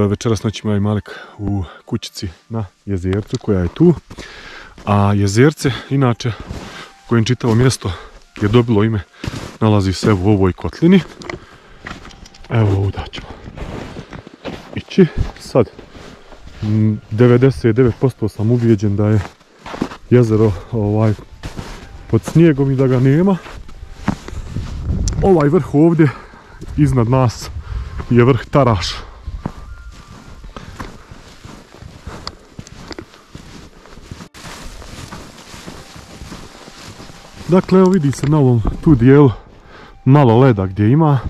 Večeras noć ima i Malik u kućici na jezercu koja je tu. A jezerce, inače, kojem čitavo mjesto je dobilo ime, nalazi se u ovoj kotlini. Evo ovdje ćemo ići. Sad, 99% sam ubijeđen da je jezero pod snijegom i da ga nema. Ovaj vrh ovdje, iznad nas, je vrh Taraš. Dakle, evo vidi se na ovom tu dijelu malo leda gdje ima.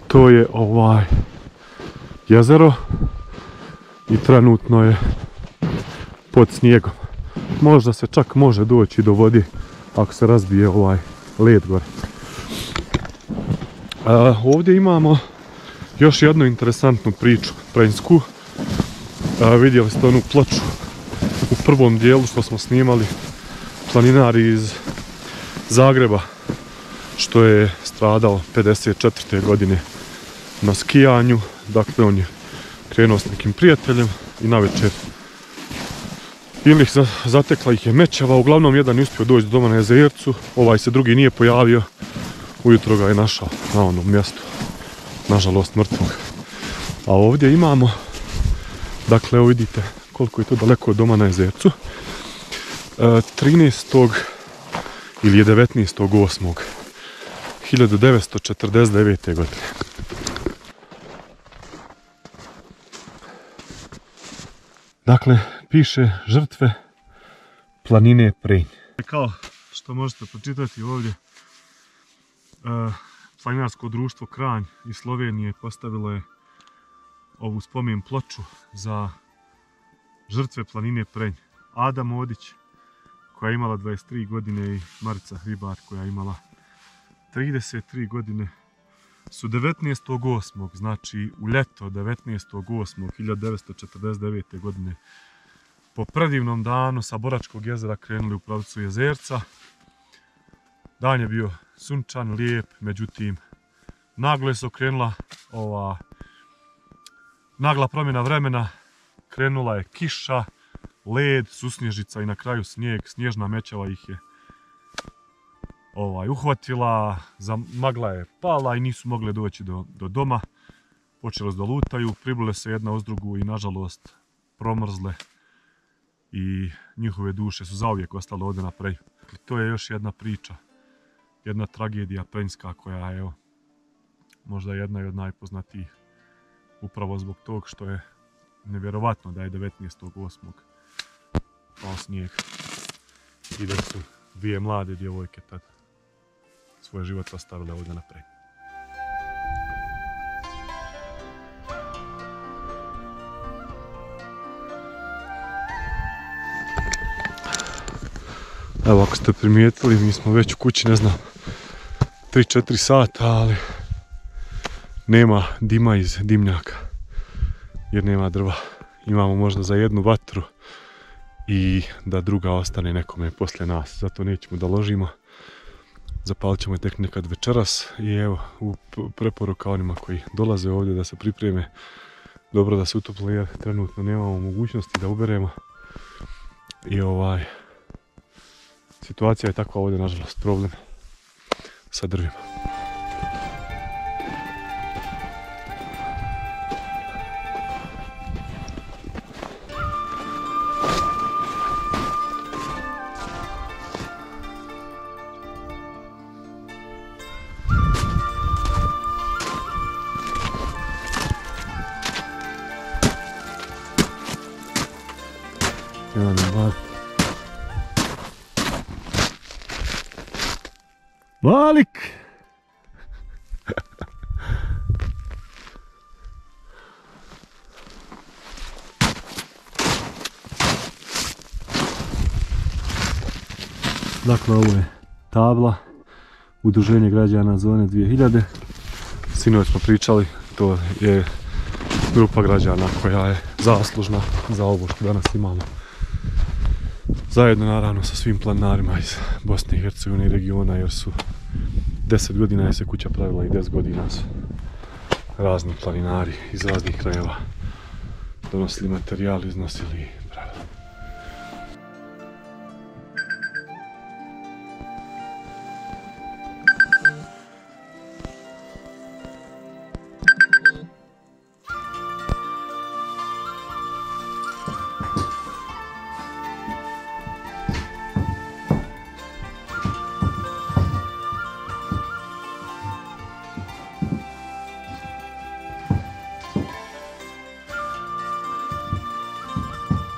To je jezero i trenutno je pod snijegom. Možda se čak može doći do vode ako se razbije ovaj led gore. Ovdje imamo još jednu interesantnu priču prenjsku. Vidjeli ste onu ploču u prvom dijelu što smo snimali, planinari iz Zagreba, što je stradao 54. godine na skijanju. Dakle, on je krenuo s nekim prijateljem i navečer ili zatekla ih je mećava. Uglavnom, jedan je uspio doći do doma na jezercu, ovaj se drugi nije pojavio. Ujutro ga je našao na onom mjestu, nažalost mrtvog. A ovdje imamo, dakle, evo vidite koliko je to daleko od doma na jezercu. 13. ili je 19.8.1949. godine. Dakle, piše žrtve planine Prenj. Kao što možete pročitati ovdje, planinarsko društvo Kranj iz Slovenije postavilo je ovu spomen ploču za žrtve planine Prenj. Ada Modić, koja je imala 23 godine, i Marica Hribar, koja je imala 33 godine, su 19.8. znači u ljeto 19.8.1949. godine po predivnom danu sa Boračkog jezera krenuli u pravcu jezerca. Dan je bio sunčan, lijep, međutim naglo je se okrenula nagla promjena vremena, krenula je kiša, led, susnježica i na kraju snijeg. Snježna mećava ih je uhvatila, magla je pala i nisu mogli doći do doma. Počeli su da lutaju, priblile se jedna uz drugu i nažalost promrzle i njihove duše su zauvijek ostale ovdje na Prenju. To je još jedna priča, jedna tragedija prenjska koja je možda jedna od najpoznatijih, upravo zbog tog što je nevjerovatno da je 19.8. pao snijeg i da su dvije mlade djevojke tad svoj život ostavile ovdje na Prenju. Evo, ako ste primijetili, mi smo već u kući, ne znam, 3-4 sata, ali nema dima iz dimnjaka jer nema drva. Imamo možda za jednu vatru i da druga ostane nekome poslije nas, zato nećemo da ložimo. Zapalit ćemo je tek nekad večeras i evo, preporuka onima koji dolaze ovdje da se pripreme dobro da se utople, jer trenutno nemamo mogućnosti da uberemo i situacija je takva ovdje, nažalost, problem sa drvima. Malik! Dakle, ovo je tabla Udruženje građana zone 2000. Sinoć smo pričali, to je grupa građana koja je zaslužna za ovo što danas imamo. Zajedno naravno sa svim planinarima iz Bosne i Hercegovine i regiona, jer su 10 godina je se kuća pravila i 10 godina su razni planinari iz raznih krajeva donosili materijal, iznosili i pravili.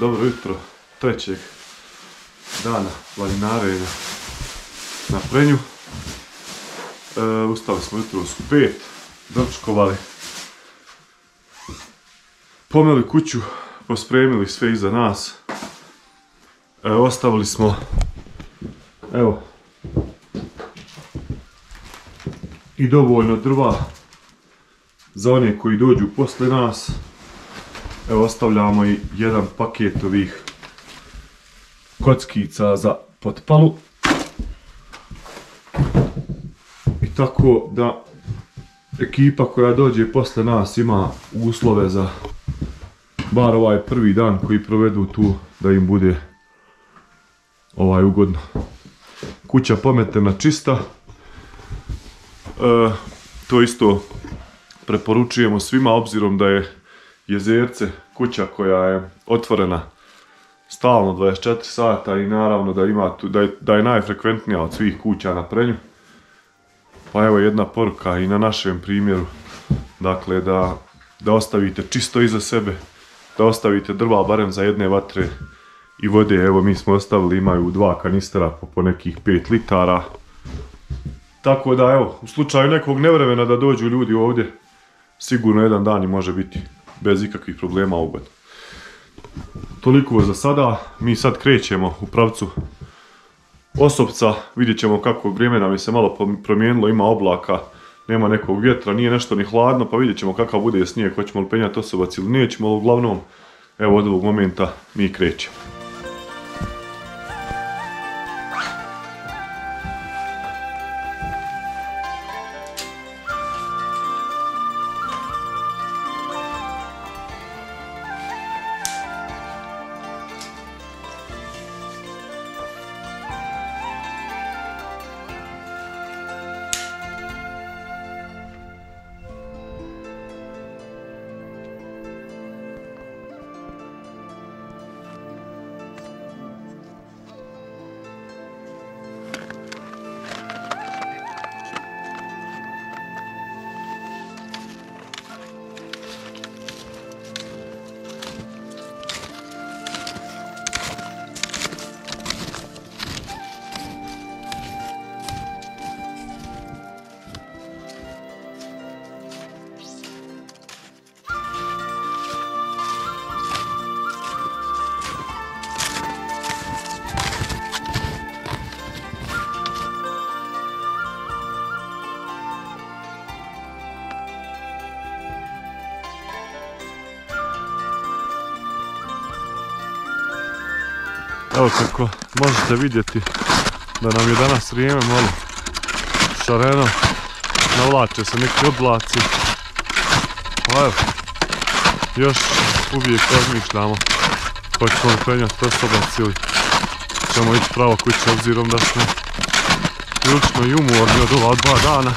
Dobro jutro, trećeg dana planinarenja na Prenju. Ustali smo jutro u 5, dočkovali, pomeli kuću, pospremili sve iza nas. Ostavili smo, evo, i dovoljno drva za one koji dođu posle nas. Evo, ostavljamo i jedan paket ovih kockica za potpalu. I tako da ekipa koja dođe posle nas ima uslove za bar ovaj prvi dan koji provedu tu, da im bude ugodno. Kuća pometena čista. To isto preporučujemo svima, obzirom da je Jezerce kuća koja je otvorena stalno 24 sata i naravno da je najfrekventnija od svih kuća na Prenju. Pa evo jedna poruka i na našem primjeru, dakle da ostavite čisto iza sebe, da ostavite drva barem za jedne vatre i vode. Evo, mi smo ostavili, imaju 2 kanistera po nekih 5 litara. Tako da evo, u slučaju nekog nevremena da dođu ljudi ovdje, sigurno jedan dan i može biti bez ikakvih problema ugodno. Toliko za sada, mi sad krećemo u pravcu Osopca, vidjet ćemo kako vrijeme nam je se malo promijenilo, ima oblaka, nema nekog vjetra, nije nešto ni hladno, pa vidjet ćemo kakav bude snijeg, hoćemo li penjati Osovac ili nećemo, ali uglavnom, evo od ovog momenta mi krećemo. Evo kako možete vidjeti da nam je danas vrijeme malo šareno, navlače se neki oblaci. Pa evo, još uvijek razmišljamo hoćemo li penjati Osobac ili ćemo ići pravo kuće, obzirom da smo prilično i umorni od ova 2 dana,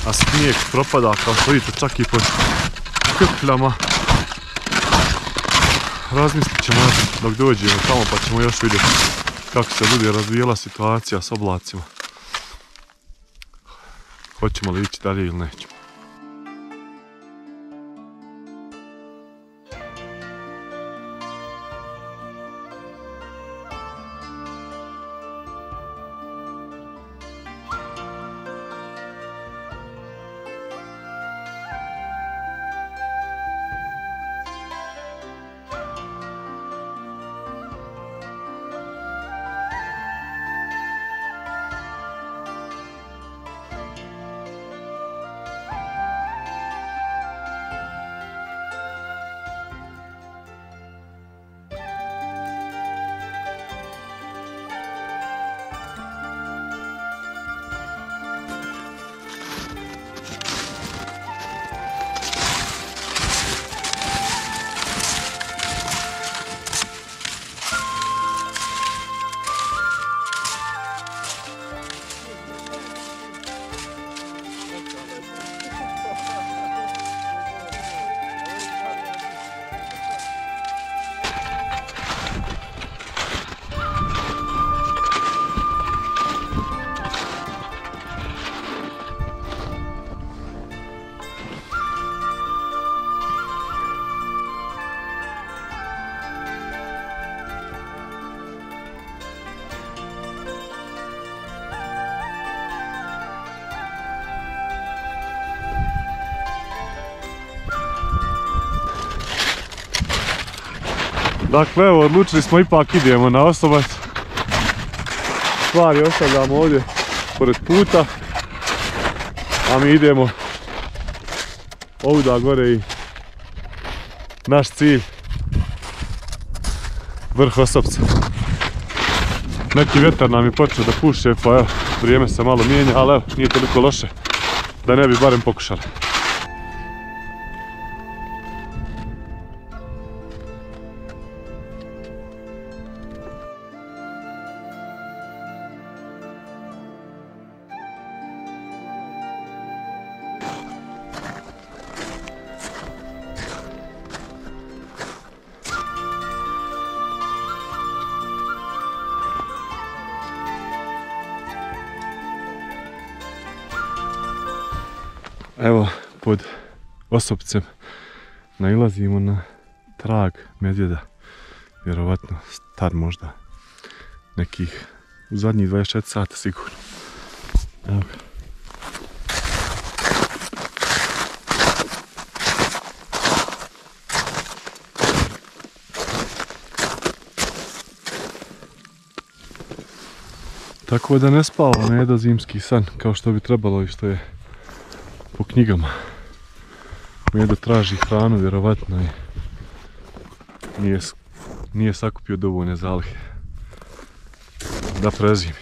a snijeg propada, kao što vidite, čak i pod krpljama. Razmislit ćemo dok dođemo tamo, pa ćemo još vidjeti kako se bude razvijela situacija s oblacima. Hoćemo li ići dalje ili nećemo. Dakle, evo, odlučili smo ipak idemo na Osobac. Stvari ostavljamo ovdje pored puta, a mi idemo ovuda gore i naš cilj, vrh Osobca. Neki vjetar nam je počeo da puše, pa evo, vrijeme se malo mijenja, ali evo, nije toliko loše da ne bi barem pokušali. Evo, pod Osobcem nailazimo na trag medvjeda, vjerovatno star možda nekih u zadnjih 24 sata sigurno. Evo ga. Tako da ne spava, ne jeda zimski san kao što bi trebalo i što je po knjigama. Medo traži hranu vjerovatno i nije sakupio dovoljne zalihe da prezimi.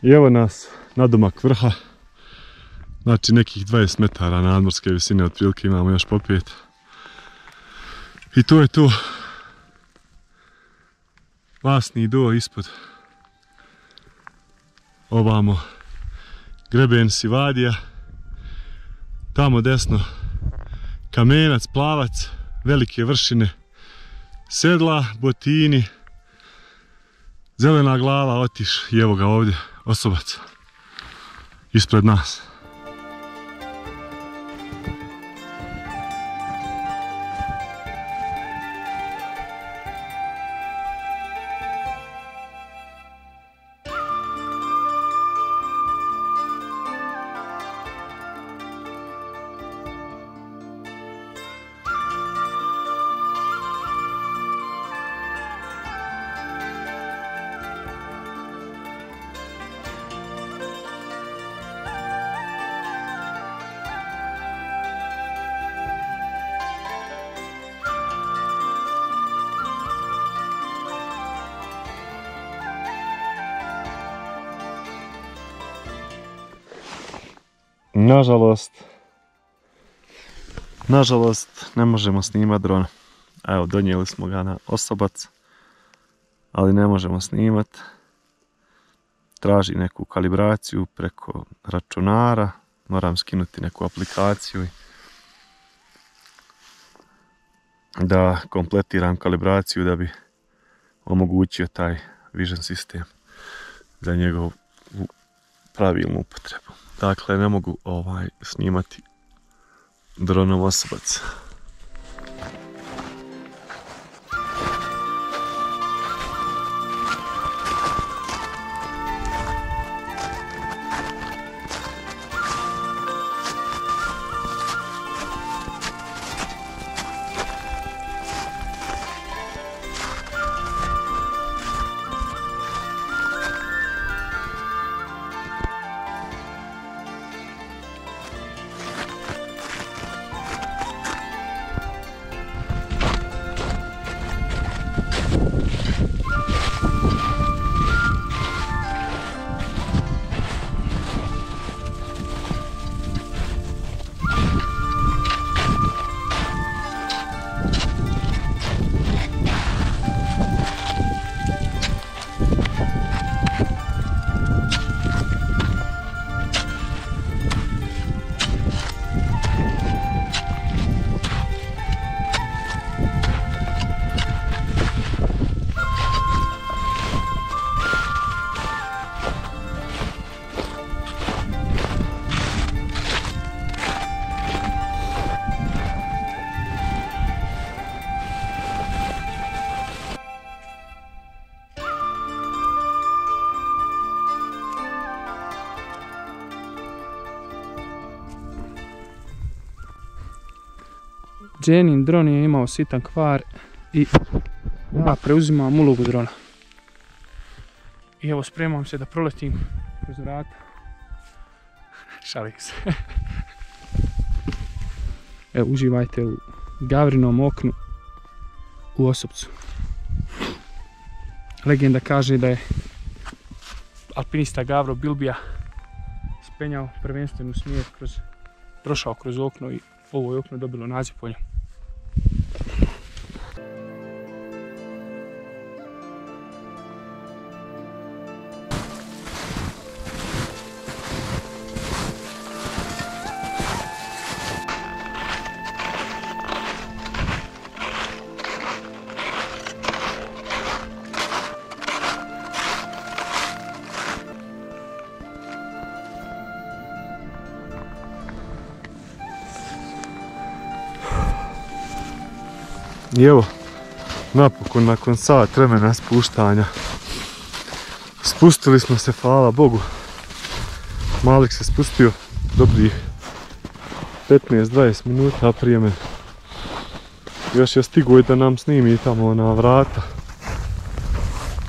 I evo nas nadomak vrha, znači nekih 20 metara nadmorske visine otprilike imamo još popet. I to je to. Vasni do ispod. Ovamo greben Sivadija, tamo desno Kamenac, Plavac, velike vršine, sedla, Botini, Zelena glava, Otiš i evo ga ovdje Osobac ispred nas. Nažalost ne možemo snimati drona. Evo, donijeli smo ga na Osobac, ali ne možemo snimati. Traži neku kalibraciju preko računara, moram skinuti neku aplikaciju da kompletiram kalibraciju da bi omogućio taj vision sistem za njegovu pravilnu upotrebu. Dakle, ne mogu snimati dronom Osobac. Dženin dron je imao sitan kvar i ja preuzimam ulogu drona. I evo spremam se da proletim kroz vrata. Šalim se. Evo, uživajte u Gavrinom oknu u Osopcu. Legenda kaže da je alpinista Gavro Bilbija spenjao prvenstvenu smjer prošao kroz okno i ovo je okno dobilo naziv po njemu. I evo, napokon nakon sat vremena spuštanja spustili smo se, hvala Bogu. Malik se spustio dobrih 15-20 minuta prije mene. Još je stigao i da nam snimi tamo na vrata.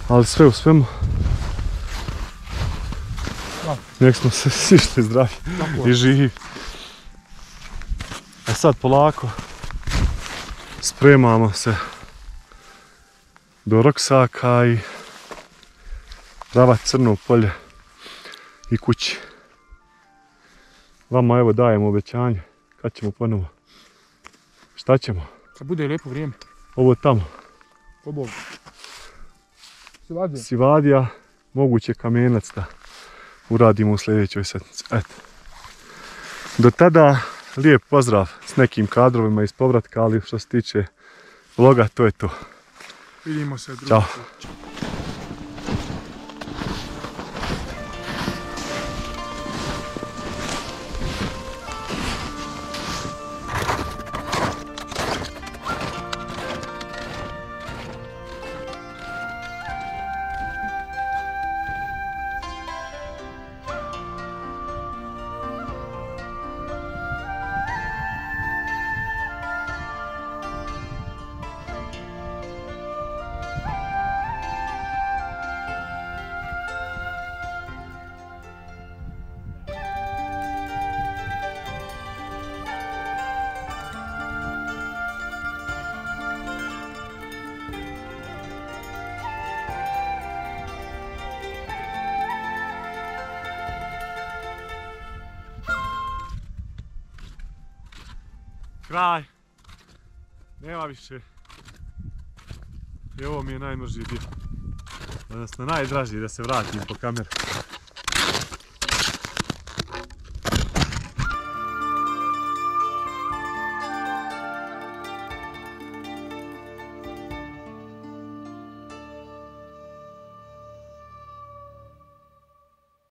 Ali sve u svemu, nek smo se sišli zdravi i živi. A sad polako spremamo se do ruksaka i pravac Crno polje i kući. Vama evo dajemo obećanje kad ćemo ponovo. Šta ćemo? Kad bude lijepo vrijeme. Ovo tamo. Po Bogu. Sivadija, moguće Kamenac da uradimo u sljedećoj sedmici. Eto. Do tada lijep pozdrav s nekim kadrovima iz povratka, ali što se tiče vloga, to je to. Vidimo se drugi. Ćao. Kraj. Nema više. I ovo mi je najmrži dio. Odnosno najdraži da se vratim po kameru.